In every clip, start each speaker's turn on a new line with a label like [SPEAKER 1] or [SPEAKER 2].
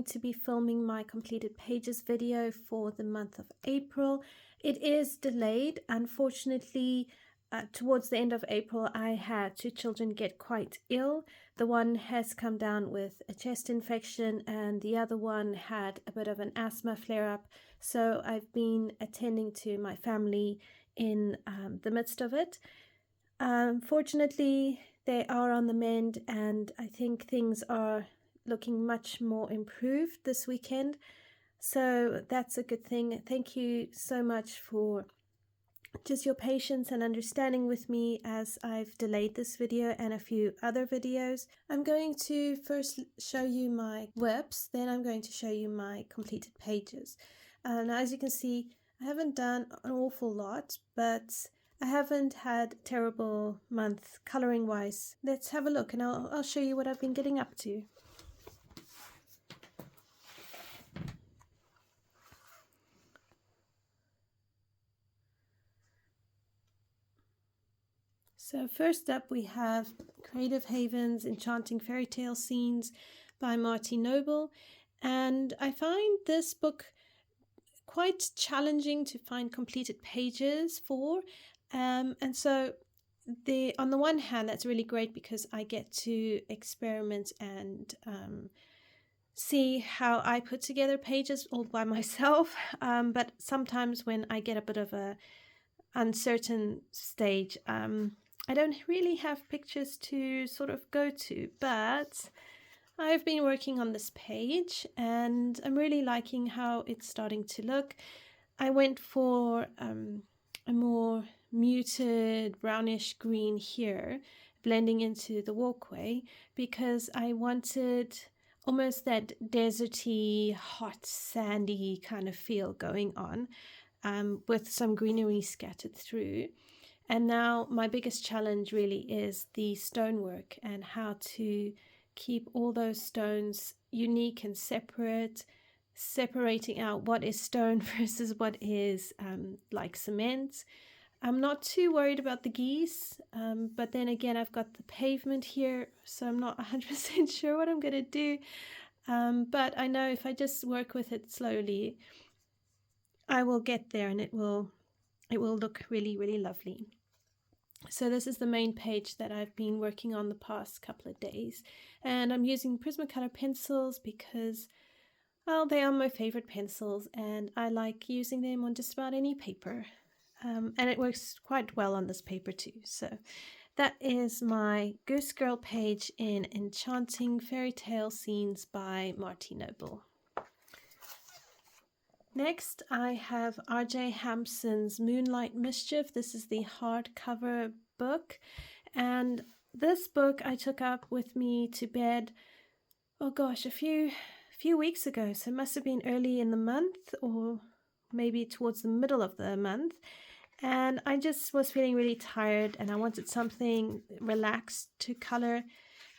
[SPEAKER 1] to be filming my completed pages video for the month of April. It is delayed. Unfortunately, towards the end of April, I had 2 children get quite ill. The one has come down with a chest infection and the other one had a bit of an asthma flare-up. So I've been attending to my family in the midst of it. Fortunately, they are on the mend and I think things are looking much more improved this weekend. So that's a good thing. Thank you so much for just your patience and understanding with me as I've delayed this video and a few other videos. I'm going to first show you my whips, then I'm going to show you my completed pages. Now, as you can see, I haven't done an awful lot, but I haven't had a terrible month coloring wise. Let's have a look and I'll show you what I've been getting up to. So first up we have Creative Haven's Enchanting Fairy Tale Scenes by Martin Noble, and I find this book quite challenging to find completed pages for, and so on the one hand that's really great because I get to experiment and see how I put together pages all by myself, but sometimes when I get a bit of a uncertain stage, I don't really have pictures to sort of go to, but I've been working on this page and I'm really liking how it's starting to look. I went for a more muted brownish green here, blending into the walkway, because I wanted almost that deserty, hot, sandy kind of feel going on, with some greenery scattered through. And now my biggest challenge really is the stonework and how to keep all those stones unique and separate, separating out what is stone versus what is like cement. I'm not too worried about the geese, but then again I've got the pavement here, so I'm not 100% sure what I'm going to do. But I know if I just work with it slowly, I will get there and it will look really, really lovely. So this is the main page that I've been working on the past couple of days, and I'm using Prismacolor pencils because, well, they are my favorite pencils and I like using them on just about any paper, and it works quite well on this paper too. So that is my Goose Girl page in Enchanting Fairy Tale Scenes by Martin Noble. Next, I have R.J. Hampson's Moonlight Mischief. This is the hardcover book, and this book I took up with me to bed, oh gosh, a few weeks ago, so it must have been early in the month or maybe towards the middle of the month, and I just was feeling really tired and I wanted something relaxed to color,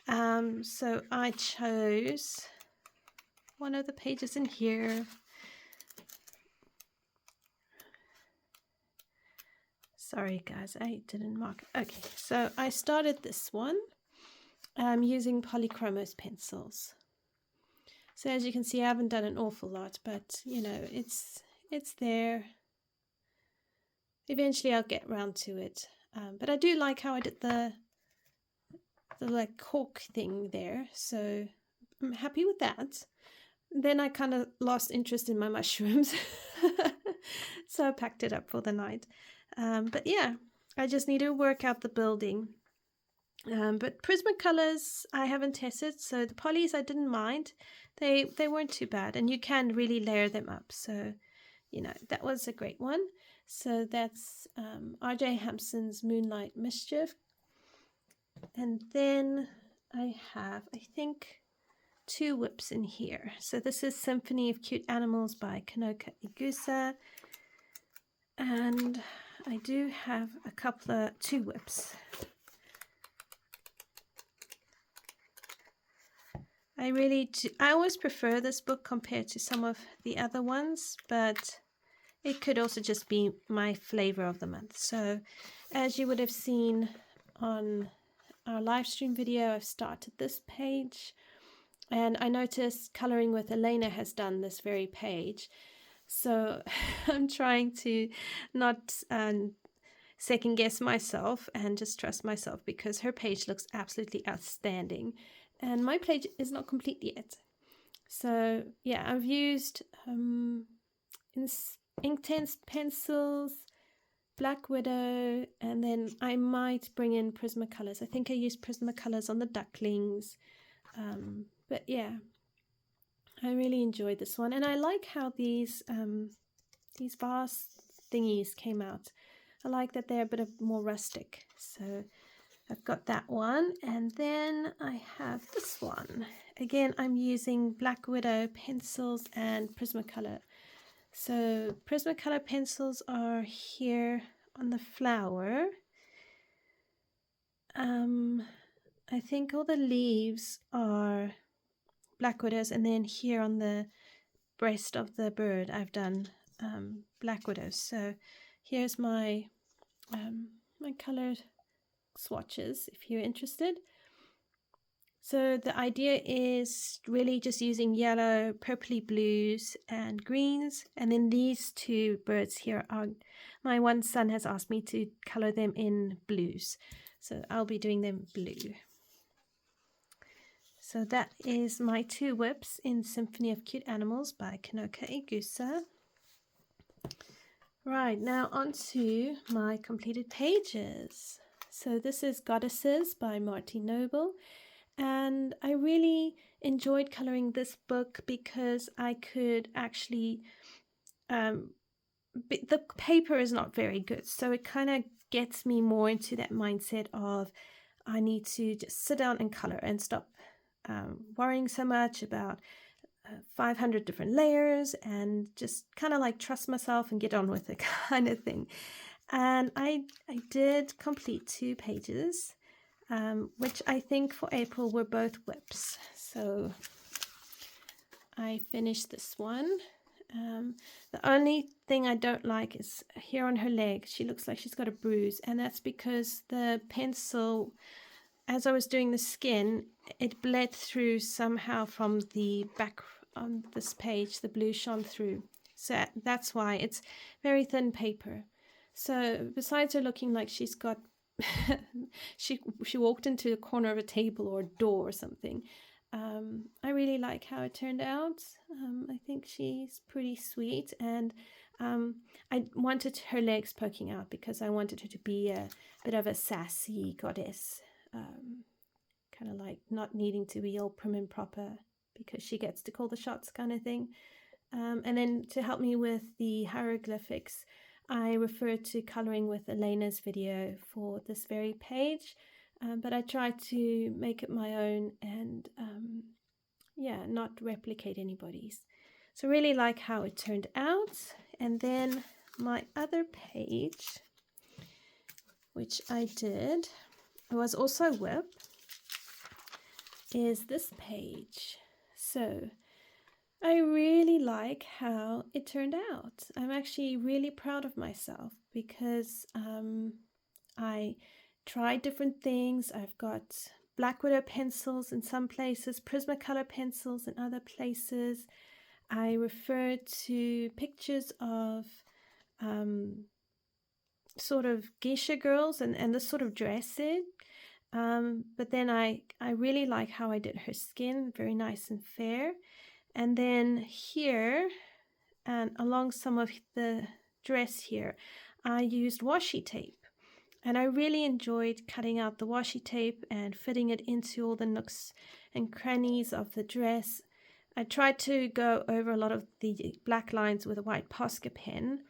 [SPEAKER 1] so I chose one of the pages in here. Sorry guys, I didn't mark it. Okay, so I started this one using Polychromos pencils. So as you can see, I haven't done an awful lot, but you know, it's there. Eventually I'll get round to it. But I do like how I did the like cork thing there, so I'm happy with that. Then I kind of lost interest in my mushrooms, so I packed it up for the night. But yeah, I just need to work out the building. But Prismacolors I haven't tested, so the polys I didn't mind. They weren't too bad, and you can really layer them up. So, you know, that was a great one. So that's R.J. Hampson's Moonlight Mischief. And then I have, I think, 2 whips in here. So this is Symphony of Cute Animals by Kanoka Igusa. And I do have a couple of 2 whips. I always prefer this book compared to some of the other ones, but it could also just be my flavor of the month. So as you would have seen on our live stream video, I've started this page. And I noticed Colouring with Elena has done this very page. So I'm trying to not second guess myself and just trust myself, because her page looks absolutely outstanding. And my page is not complete yet. So yeah, I've used Inktense pencils, Black Widow, and then I might bring in Prismacolors. I think I used Prismacolors on the ducklings. But yeah, I really enjoyed this one, and I like how these vase thingies came out. I like that they're a bit more rustic. So I've got that one, and then I have this one. Again, I'm using Black Widow pencils and Prismacolor. So Prismacolor pencils are here on the flower. I think all the leaves are Black Widows, and then here on the breast of the bird I've done Black Widows. So here's my my colored swatches if you're interested. So the idea is really just using yellow, purpley blues and greens, and then these two birds here are, my one son has asked me to color them in blues, so I'll be doing them blue. So that is my two whips in Symphony of Cute Animals by Kanoka Igusa. Right, now on to my completed pages. So this is Goddesses by Marty Noble. And I really enjoyed coloring this book because I could actually, the paper is not very good. So it kind of gets me more into that mindset of I need to just sit down and color and stop worrying so much about 500 different layers, and just kind of like trust myself and get on with it kind of thing. And I did complete 2 pages. Which I think for April were both whips. So I finished this one. The only thing I don't like is here on her leg, she looks like she's got a bruise, and that's because the pencil, as I was doing the skin, it bled through somehow from the back on this page, the blue shone through. So that's why it's very thin paper. So besides her looking like she's got she walked into a corner of a table or a door or something. I really like how it turned out. I think she's pretty sweet, and I wanted her legs poking out because I wanted her to be a bit of a sassy goddess, kind of like not needing to be all prim and proper because she gets to call the shots kind of thing. And then to help me with the hieroglyphics, I referred to Colouring with Elena's video for this very page, but I tried to make it my own and yeah, not replicate anybody's. So really like how it turned out. And then my other page, which I did, it was also whip, is this page. So I really like how it turned out. I'm actually really proud of myself because I tried different things. I've got Black Widow pencils in some places, Prismacolor pencils in other places. I referred to pictures of sort of geisha girls and this sort of dressing. But then I really like how I did her skin, very nice and fair. And then here, and along some of the dress here, I used washi tape. And I really enjoyed cutting out the washi tape and fitting it into all the nooks and crannies of the dress. I tried to go over a lot of the black lines with a white Posca pen.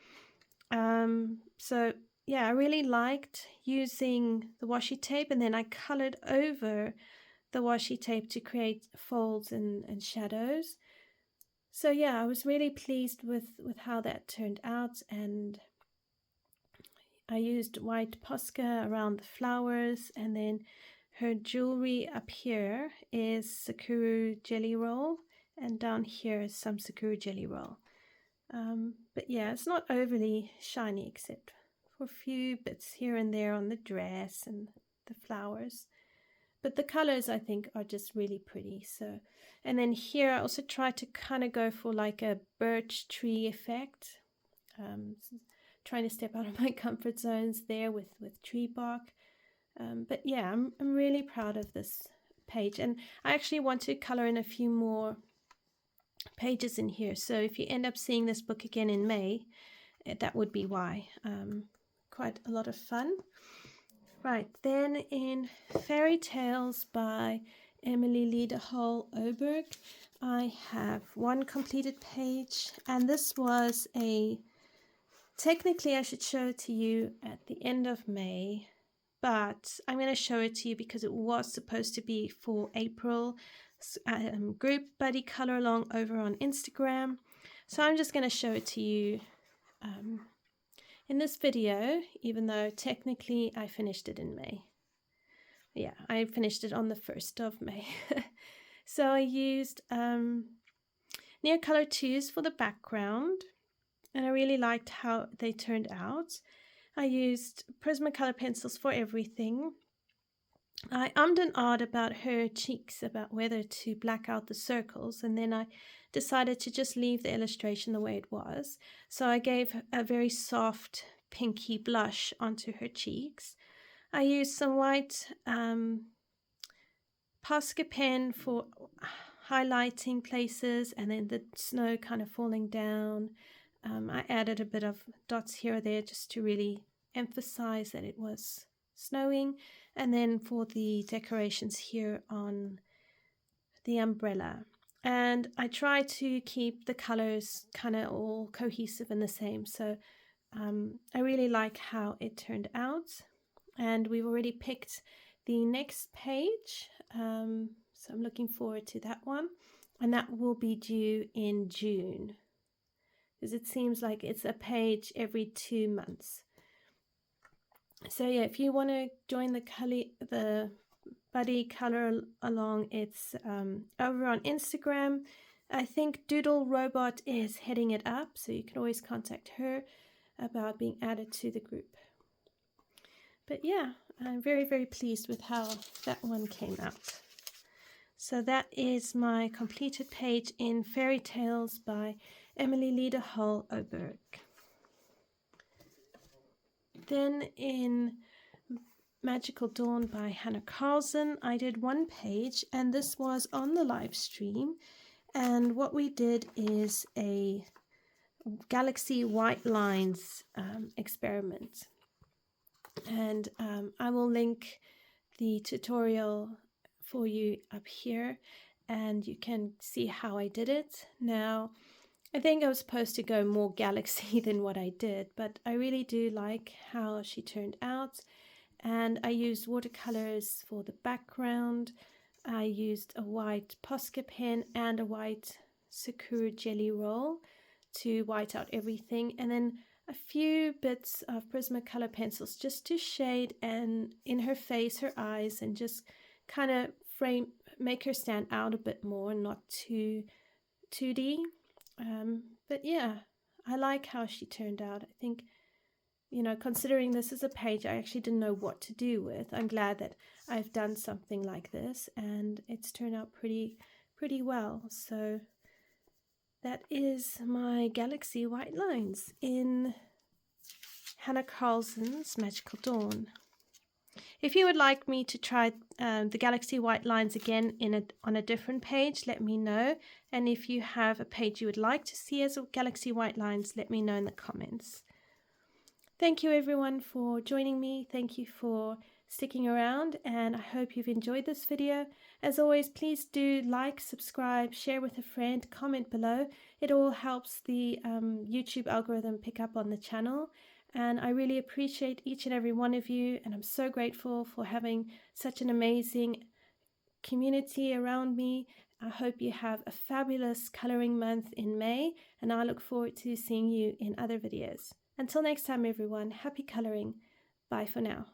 [SPEAKER 1] So yeah, I really liked using the washi tape, and then I colored over the washi tape to create folds and shadows. So yeah, I was really pleased with how that turned out, and I used white Posca around the flowers, and then her jewelry up here is Sakura Jelly Roll, and down here is some Sakura Jelly Roll. But yeah, it's not overly shiny except for a few bits here and there on the dress and the flowers. but the colors I think are just really pretty. So, and then here I also try to kind of go for like a birch tree effect. Trying to step out of my comfort zones there with tree bark. But yeah, I'm really proud of this page, and I actually want to color in a few more pages in here. So if you end up seeing this book again in May, that would be why. Quite a lot of fun. Right, then in Fairy Tales by Emily Liederhall Oberg, I have one completed page, and this was technically I should show it to you at the end of May, but I'm going to show it to you because it was supposed to be for April group buddy color along over on Instagram. So I'm just going to show it to you in this video, even though technically I finished it in May. Yeah, I finished it on the 1st of May. So I used Neocolor 2s for the background, and I really liked how they turned out. I used Prismacolor pencils for everything. I ummed and ahed about her cheeks, about whether to black out the circles, and then I decided to just leave the illustration the way it was. So I gave a very soft pinky blush onto her cheeks. I used some white Posca pen for highlighting places and then the snow kind of falling down. I added a bit of dots here or there just to really emphasize that it was snowing. And then for the decorations here on the umbrella. And I try to keep the colors kind of all cohesive and the same. So I really like how it turned out. And we've already picked the next page. So I'm looking forward to that one. And that will be due in June, because it seems like it's a page every 2 months. So yeah, if you want to join the buddy color along, it's over on Instagram. I think Doodle Robot is heading it up, so you can always contact her about being added to the group. But yeah, I'm very, very pleased with how that one came out. So that is my completed page in Fairy Tales by Emily Liederhall Oberg. Then in Magical Dawn by Hannah Carlson, I did one page, and this was on the live stream. And what we did is a galaxy white lines experiment. And I will link the tutorial for you up here, and you can see how I did it. Now, I think I was supposed to go more galaxy than what I did, but I really do like how she turned out. And I used watercolors for the background. I used a white Posca pen and a white Sakura jelly roll to white out everything, and then a few bits of Prismacolor pencils just to shade and in her face, her eyes, and just kind of make her stand out a bit more, not too 2D. But yeah, I like how she turned out. I think, you know, considering this is a page I actually didn't know what to do with, I'm glad that I've done something like this, and it's turned out pretty well. So that is my Galaxy White Lines in Hannah Carlson's Magical Dawn. If you would like me to try the Galaxy White Lines again on a different page, let me know. And if you have a page you would like to see as a Galaxy White Lines, let me know in the comments. Thank you everyone for joining me. Thank you for sticking around, and I hope you've enjoyed this video. As always, please do like, subscribe, share with a friend, comment below. It all helps the YouTube algorithm pick up on the channel. And I really appreciate each and every one of you, and I'm so grateful for having such an amazing community around me. I hope you have a fabulous coloring month in May, and I look forward to seeing you in other videos. Until next time everyone, happy coloring. Bye for now.